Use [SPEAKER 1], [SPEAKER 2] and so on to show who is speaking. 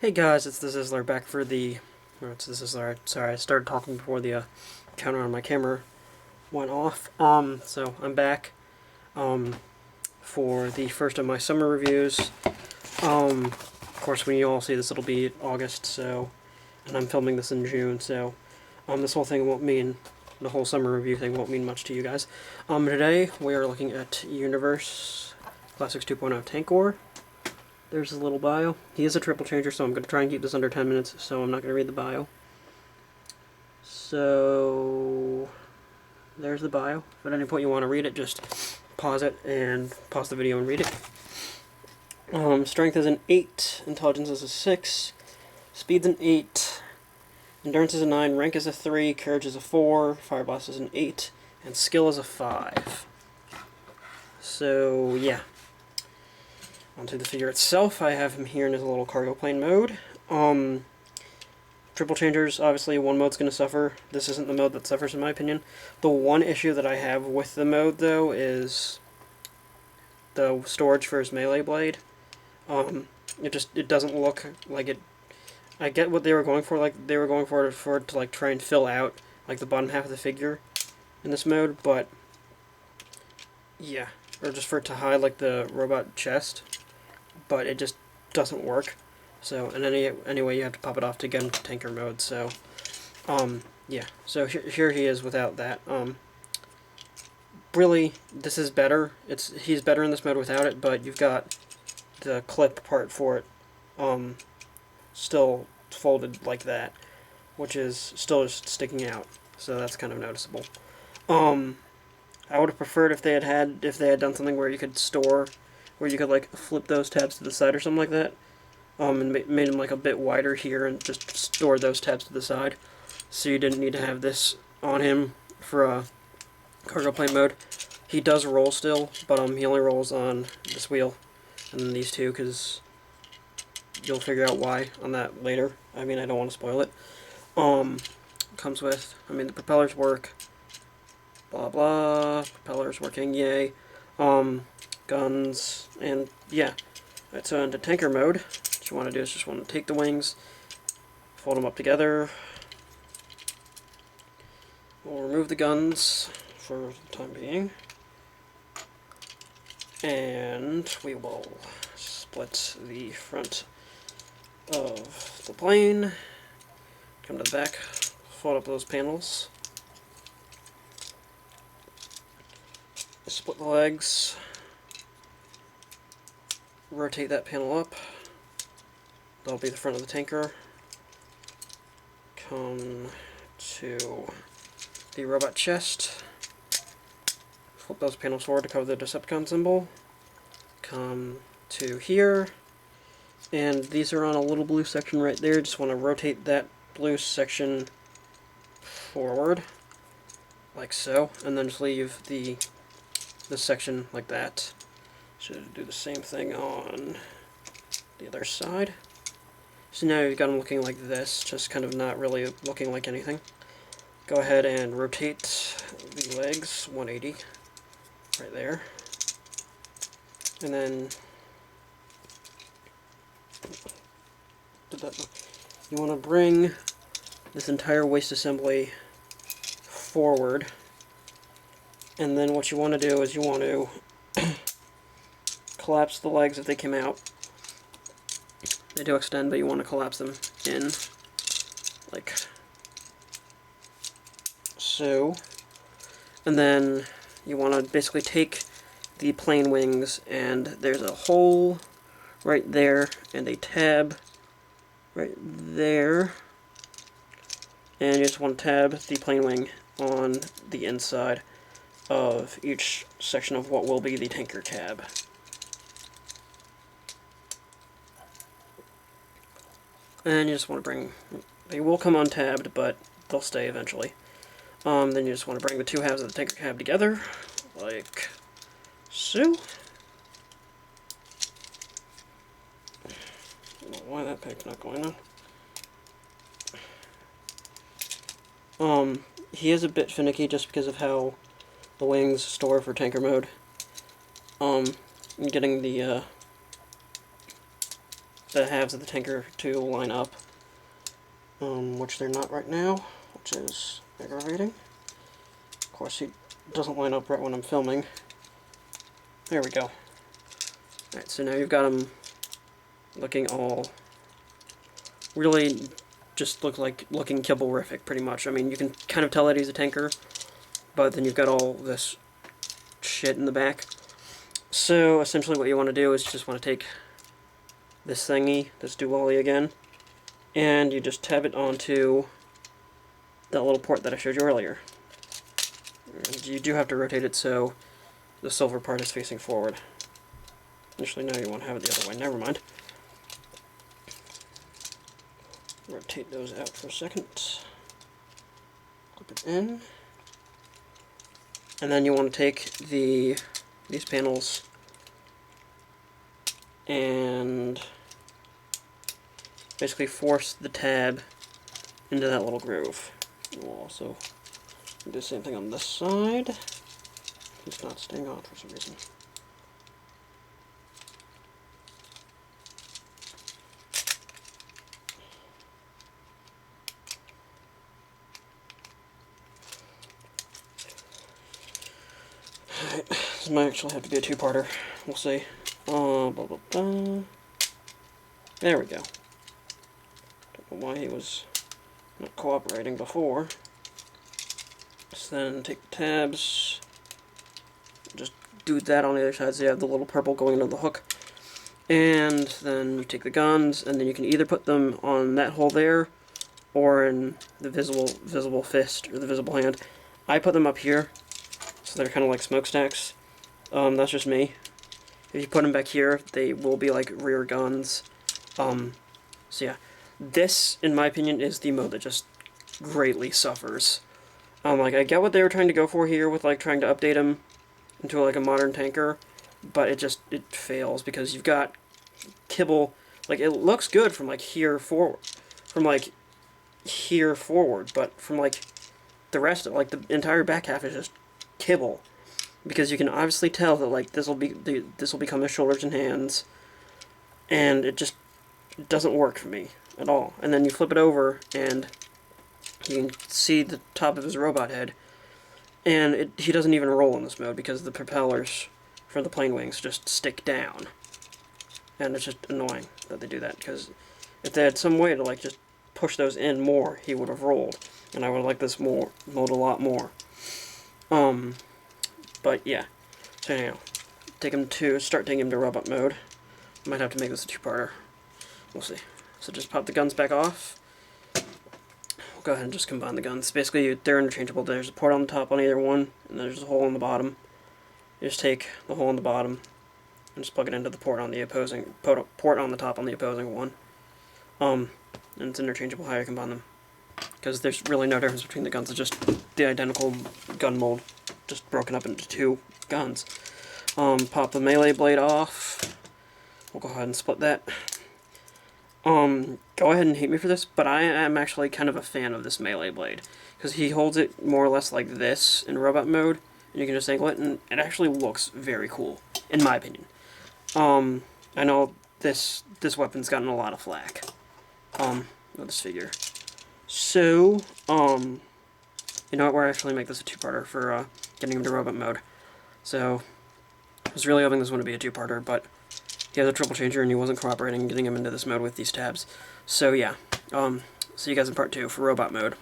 [SPEAKER 1] Hey guys, it's the Zizzler back for the... it's the Zizzler. Sorry, I started talking before the counter on my camera went off. So I'm back for the first of my summer reviews. Of course, when you all see this, it'll be August, so... And I'm filming this in June, so... this whole thing won't mean... The whole summer review thing won't mean much to you guys. Today, we are looking at Univers Classics 2.0 Tankor. There's his little bio. He is a triple changer, so I'm going to try and keep this under 10 minutes, so I'm not going to read the bio. So, there's the bio. If at any point you want to read it, just pause it and pause the video and read it. Strength is an 8, intelligence is a 6, speed's an 8, endurance is a 9, rank is a 3, courage is a 4, fire blast is an 8, and skill is a 5. So, yeah. Onto the figure itself, I have him here in his little cargo plane mode. Triple changers, obviously one mode's going to suffer. This isn't the mode that suffers in my opinion. The one issue that I have with the mode though is the storage for his melee blade. It doesn't look like it. I get what they were going for, like they were going for it to like try and fill out like the bottom half of the figure in this mode, but yeah, or just for it to hide like the robot chest. But it just doesn't work. So, and anyway, you have to pop it off to get into tanker mode. So, yeah. So here he is without that. Really, this is better. He's better in this mode without it, but you've got the clip part for it, still folded like that, which is still just sticking out. So that's kind of noticeable. I would have preferred if they had done something where you could store. Where you could like flip those tabs to the side or something like that, and made them like a bit wider here and just store those tabs to the side, so you didn't need to have this on him for cargo plane mode. He does roll still, but he only rolls on this wheel and then these two, because you'll figure out why on that later. I mean, I don't want to spoil it. Comes with, I mean, the propellers work. Blah blah. Propellers working, yay. Guns, and yeah. Alright, so into tanker mode, what you want to do is just want to take the wings, fold them up together. We'll remove the guns for the time being. And we will split the front of the plane, come to the back, fold up those panels, split the legs, rotate that panel up. That'll be the front of the tanker. Come to the robot chest. Flip those panels forward to cover the Decepticon symbol. Come to here. And these are on a little blue section right there. Just want to rotate that blue section forward, like so. And then just leave this section like that. Should do the same thing on the other side. So now you've got them looking like this, just kind of not really looking like anything. Go ahead and rotate the legs 180 right there. And then you want to bring this entire waist assembly forward. And then what you want to do is you want to collapse the legs if they came out. They do extend, but you want to collapse them in, like so. And then you want to basically take the plain wings, and there's a hole right there, and a tab right there. And you just want to tab the plain wing on the inside of each section of what will be the tanker cab. And you just want to bring, they will come untabbed, but they'll stay eventually. Then you just want to bring the two halves of the tanker cab together, like so. I don't know why that pig's not going on. He is a bit finicky just because of how the wings store for tanker mode. Getting the the halves of the Tankor 2 line up, which they're not right now, which is aggravating. Of course, he doesn't line up right when I'm filming. There we go. Alright, so now you've got them looking all really just looking kibblerific, pretty much. I mean, you can kind of tell that he's a Tankor, but then you've got all this shit in the back. So essentially what you want to do is you just want to take this thingy, this dually again, and you just tab it onto that little port that I showed you earlier. And you do have to rotate it so the silver part is facing forward. Actually, no, you want to have it the other way. Never mind. Rotate those out for a second. Clip it in. And then you want to take these panels and basically force the tab into that little groove. We'll also do the same thing on this side. It's not staying on for some reason. Alright, this might actually have to be a two-parter. We'll see. Blah, blah, blah. There we go. Don't know why he was not cooperating before. So then take the tabs, just do that on the other side so you have the little purple going into the hook. And then you take the guns, and then you can either put them on that hole there, or in the visible fist, or the visible hand. I put them up here, so they're kind of like smokestacks. That's just me. If you put them back here, they will be like rear guns. So yeah, this, in my opinion, is the mode that just greatly suffers. Like, I get what they were trying to go for here with, like, trying to update him into, like, a modern Tankor, but it fails, because you've got kibble, like, it looks good from, like, here forward, but from, like, the rest of, like, the entire back half is just kibble, because you can obviously tell that, like, this will become his shoulders and hands, and it doesn't work for me at all. And then you flip it over, and you can see the top of his robot head, and he doesn't even roll in this mode because the propellers for the plane wings just stick down. And it's just annoying that they do that, because if they had some way to, like, just push those in more, he would have rolled. And I would like this mode a lot more. But yeah. So anyhow, start taking him to robot mode. Might have to make this a two-parter. We'll see. So just pop the guns back off. We'll go ahead and just combine the guns. Basically, they're interchangeable. There's a port on the top on either one, and there's a hole on the bottom. You just take the hole on the bottom and just plug it into the port on the opposing port on the top on the opposing one. And it's interchangeable how you combine them, because there's really no difference between the guns. It's just the identical gun mold, just broken up into two guns. Pop the melee blade off. We'll go ahead and split that. Go ahead and hate me for this, but I am actually kind of a fan of this melee blade, because he holds it more or less like this in robot mode, and you can just angle it, and it actually looks very cool, in my opinion. I know this weapon's gotten a lot of flack, with this figure. So, you know what, we're actually make this a two-parter for, getting him to robot mode. So, I was really hoping this one would be a two-parter, but he has a triple changer and he wasn't cooperating getting him into this mode with these tabs. So yeah, see you guys in part 2 for robot mode.